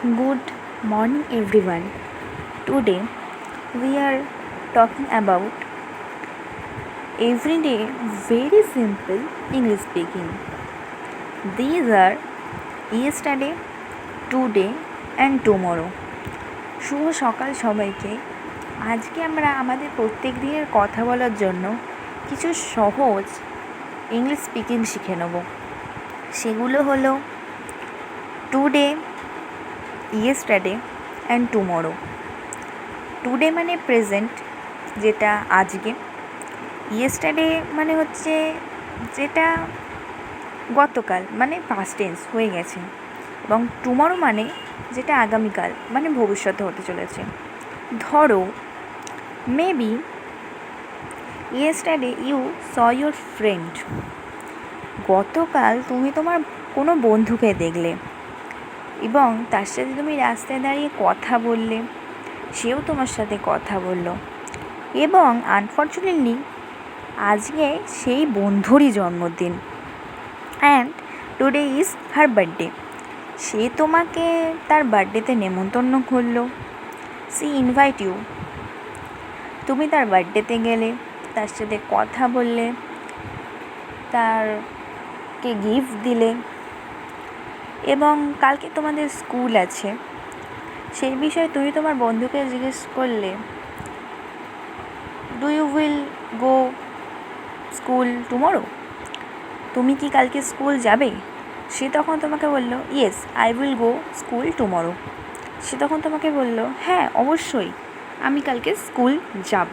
Good morning, everyone. Today we are talking about everyday, very simple English speaking. These are yesterday, today, and tomorrow. শুভ সকাল সবাইকে। আজকে আমরা আমাদের প্রত্যেক দিনের কথা বলার জন্য কিছু সহজ ইংলিশ স্পিকিং শিখে নেব। সেগুলো হলো today, yesterday and tomorrow. Today মানে প্রেজেন্ট, যেটা আজকে। ইয়েস্টারডে মানে হচ্ছে যেটা গতকাল, মানে পাস্ট টেন্স, হয়ে গেছে। এবং টুমরো মানে যেটা আগামীকাল, মানে ভবিষ্যতে হতে চলেছে। ধরো, maybe yesterday you saw your friend. গতকাল তুমি তোমার কোনো বন্ধুকে দেখলে এবং তার সাথে তুমি রাস্তায় দাঁড়িয়ে কথা বললে, সেও তোমার সাথে কথা বলল, এবং আনফর্চুনেটলি আজকে সেই বন্ধুরই জন্মদিন, and today is her birthday. সে তোমাকে তার বার্থডেতে নেমন্তন্ন করলো, সি ইনভাইট ইউ। তুমি তার বার্থডেতে গেলে, তার সাথে কথা বললে, তারকে গিফট দিলে, এবং কালকে তোমাদের স্কুল আছে, সেই বিষয়ে তুমি তোমার বন্ধুকে জিজ্ঞেস করলে, do you will go school tomorrow? তুমি কি কালকে স্কুল যাবে? সে তখন তোমাকে বলল, yes I will go school tomorrow. সে তখন তোমাকে বলল, হ্যাঁ অবশ্যই আমি কালকে স্কুল যাব।